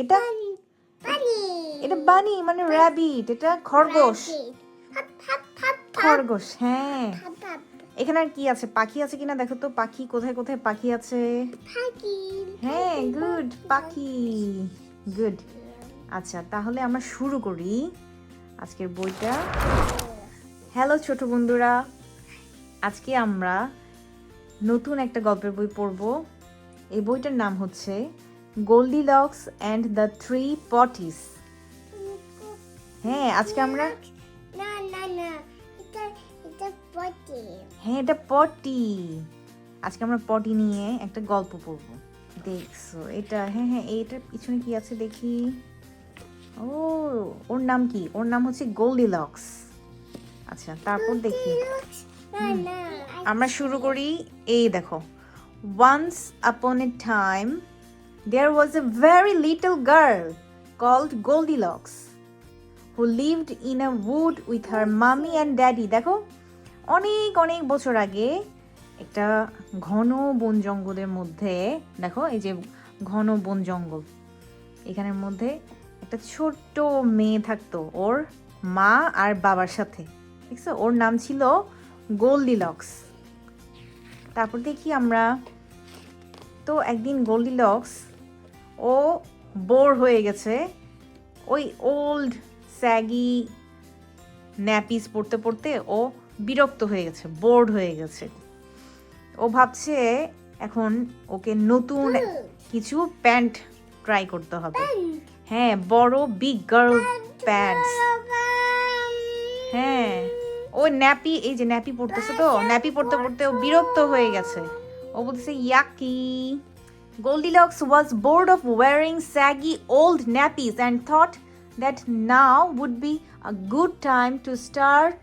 এটা এটা বানি মানে র্যাবিট, এটা খরগোশ। খরগোশ, হ্যাঁ। এখানে আর কি আছে, পাখি আছে কিনা দেখো তো, পাখি কোথায় কোথায় পাখি আছে। হ্যাঁ, গুড, পাখি, গুড। আচ্ছা, তাহলে আমরা শুরু করি আজকের বইটা। হ্যালো ছোট বন্ধুরা, আজকে আমরা নতুন একটা গল্পের বই পড়ব। এই বইটার নাম হচ্ছে গোল্ডিলক্স অ্যান্ড দ্য থ্রি পটিস। হ্যাঁ, আজকে আমরা হ্যাঁ, এটা পটি। আজকে আমরা পটি নিয়ে একটা গল্প পড়ব। দেখছো এটা? হ্যাঁ হ্যাঁ, এইটার পিছনে কি আছে দেখি। ও, ওর নাম কি? ওর নাম হচ্ছে গোল্ডিলক্স। আচ্ছা, তারপর দেখি আমরা শুরু করি। এই দেখো, once upon a time there was a very little girl called Goldilocks who lived in a wood with her mommy and daddy. দেখো, অনেক অনেক বছর আগে একটা ঘন বন জঙ্গলের মধ্যে, দেখো এই যে ঘন বন জঙ্গল, এখানের মধ্যে একটা ছোট্ট মেয়ে থাকতো ওর মা আর বাবার সাথে। দেখছো, ওর নাম ছিল গোল্ডিলক্স। তারপর দেখি আমরা, তো একদিন গোল্ডিলক্স ও বোর হয়ে গেছে ওই ওল্ড স্যাগি ন্যাপিস পড়তে পড়তে। ও বিরক্ত হয়ে গেছে, বোর্ড হয়ে গেছে। ও ভাবছে এখন ওকে নতুন কিছু প্যান্ট ট্রাই করতে হবে। হ্যাঁ, বড় বিগ গার্ল প্যান্টস। হ্যাঁ, ও ন্যাপি, এই যে ন্যাপি পড়তেছে, তো ন্যাপি পড়তে পড়তে ও বিরক্ত হয়ে গেছে। ও বলতেছে yaki. Goldilocks was bored of wearing saggy old nappies and thought that now would be a good time to start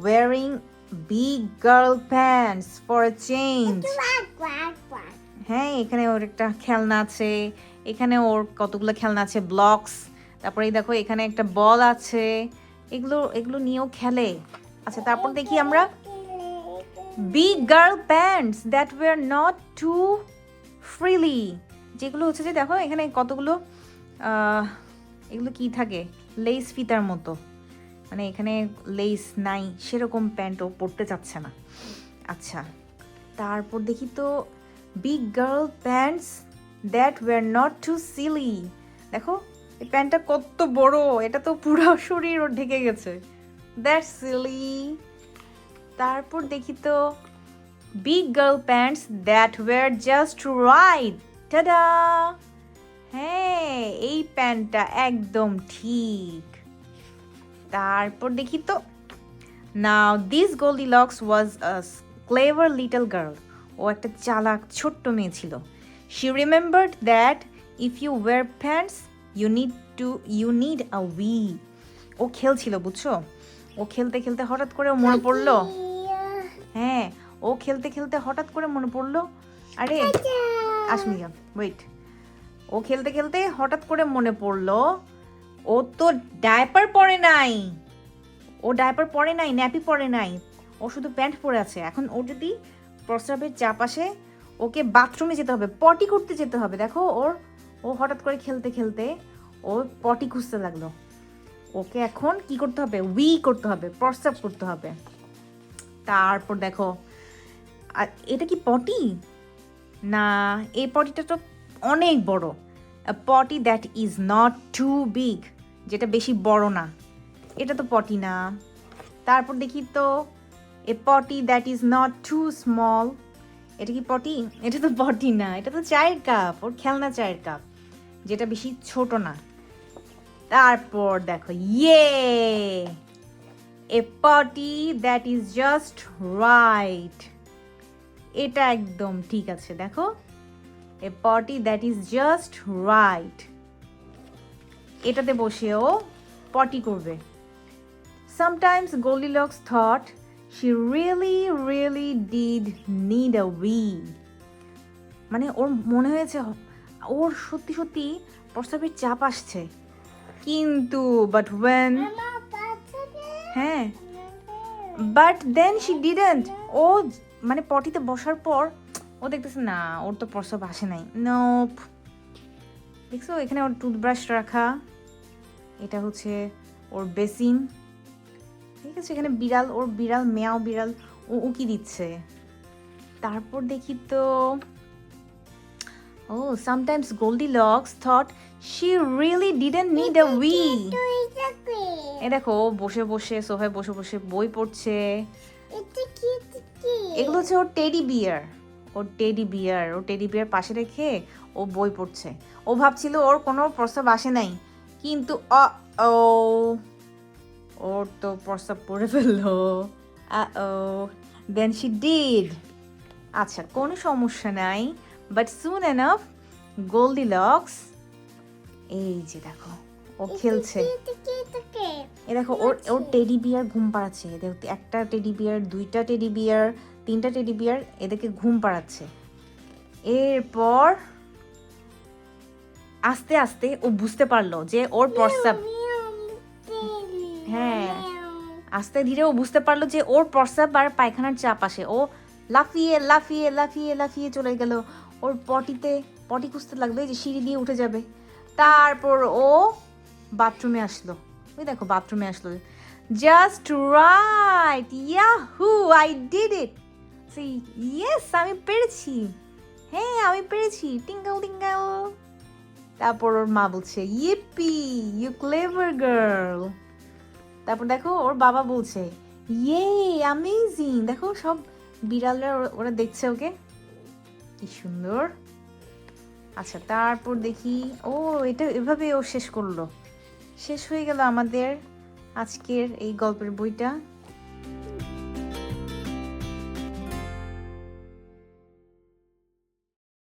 wearing big girl pants for a change. হ্যাঁ, এখানে ওর একটা খেলনা আছে, এখানে ওর কতগুলো খেলনা আছে, ব্লকস। তারপরে দেখো এখানে একটা বল আছে, এগুলো এগুলো নিয়েও খেলে। আচ্ছা, তারপর দেখি আমরা big girl pants that wear not to freely, যেগুলো হচ্ছে যে দেখো এখানে কতগুলো এগুলো কি থাকে, লেস ফিতার মতো, মানে এখানে লেস নাই সেরকম প্যান্টও পরতে চাচ্ছে না। আচ্ছা, তারপর দেখি তো big girl pants that wear not to silly. দেখো এই প্যান্টটা কত বড়, এটা তো পুরো শরীর ওর ঢেকে গেছে, দ্যাটস সিলি। তারপর দেখি তো big girl pants that wear just right, tada. হ্যাঁ, এই প্যান্টটা একদম ঠিক। তারপর দেখি তো, now this Goldilocks was a clever little girl. ও একটা চালাক ছোট্ট মেয়ে ছিল। She remembered that if you wear pants you need a wee. ও খেলছিল, বুঝছো, ও খেলতে খেলতে হঠাৎ করে মনে পড়লো। হ্যাঁ, ও খেলতে খেলতে হঠাৎ করে মনে পড়লো, আরে আসমিয়া ওয়েট, ও খেলতে খেলতে হঠাৎ করে মনে পড়লো ও তো ডায়পার পরে নাই। ও ডায়পার পরে নাই, ন্যাপি পরে নাই, ও শুধু প্যান্ট পরে আছে। এখন ও যদি প্রস্রাবের চাপ আসে, ওকে বাথরুমে যেতে হবে, পটি করতে যেতে হবে। দেখো ও হঠাৎ করে খেলতে খেলতে ও পটি খুঁজতে লাগলো। ওকে এখন কি করতে হবে, উই করতে হবে, প্রস্রাব করতে হবে। তারপর দেখো, আর এটা কি পটি না, এই পটিটা তো অনেক বড়, potty that is not too big, যেটা বেশি বড় না, এটা তো পটি না। তারপর দেখি তো a potty that is not too small, এটা কি পটি? এটা তো পটি না, এটা তো চায়ের কাপ, ওর খেলনা চায়ের কাপ, যেটা বেশি ছোট না। তারপর দেখো ইয়ে, এ potty that is just right, এটা একদম ঠিক আছে। দেখো, এ potty that is just right, এটাতে বসেও পটি করবে। Sometimes Goldilocks thought she really did need a wee. মানে ওর মনে হয়েছে ওর সত্যি সত্যি প্রস্রাবের চাপ আসছে, কিন্তু হ্যাঁ, বাট দেন শি ডিডন্ট। ও মানে পটিতে বসার পর ও দেখতেছে না, ওর তো প্রস্রাব আসে নাই। নোপ, দেখছো এখানে ওর টুথব্রাশ রাখা, এটা হচ্ছে ওর বেসিন। ঠিক আছে, এখানে বিড়াল, ওর বিড়াল মেয়াও বিড়াল ও উকি দিচ্ছে। তারপর দেখি তো sometimes Goldilocks thought she really didn't need a Wii. এই দেখো ও বসে বসে সোফায় বসে বসে বই পড়ছে। এগুলো হচ্ছে ওর টেডি বিয়ার, ওর টেডি বিয়ার পাশে রেখে ও বই পড়ছে। ও ভাবছিল ওর কোনো প্রস্তাব আসে নাই, কিন্তু ওর তো প্রস্তাব পড়ে ফেললো। Then she did. আচ্ছা কোনো সমস্যা নাই, বাট সুন এনাফ গোল্ডিলক্স এই যে দেখো ও খেলছে। এ দেখো ওর টেডি বিয়ার ঘুম পাড়াচ্ছে। দেখো একটা টেডি বিয়ার, দুইটা টেডি বিয়ার, তিনটা টেডি বিয়ার এদেরকে ঘুম পাড়াচ্ছে। এরপর আস্তে আস্তে ও বুঝতে পারলো যে ওর প্রস্তাব, হ্যাঁ আস্তে ধীরে ও বুঝতে পারলো যে ওর প্রস্রাব আর পায়খানার চাপ আসে। ও লাফিয়ে লাফিয়ে লাফিয়ে লাফিয়ে চলে গেল ওর পটি খুঁজতে লাগলো, এই যে সিঁড়ি দিয়ে উঠে যাবে। তারপর ও বাথরুমে আসলো, ওই দেখো বাথরুমে আসলো। Just right, yahoo, I did it. See yes, আমি পেরেছি, হ্যাঁ আমি পেরেছি, টিঙ্গাও টিঙ্গাও। তারপর ওর মা বলছে ইয়েপি, ইউ ক্লেভার গার্ল। তারপর দেখো ওর বাবা বলছে ইয়ে অ্যামেজিং, দেখো সব বিড়ালরা ওরা দেখছে ওকে, কি সুন্দর। আচ্ছা তারপর দেখি এটা এভাবে ও শেষ করলো। শেষ হয়ে গেল আমাদের আজকের এই গল্পের বইটা।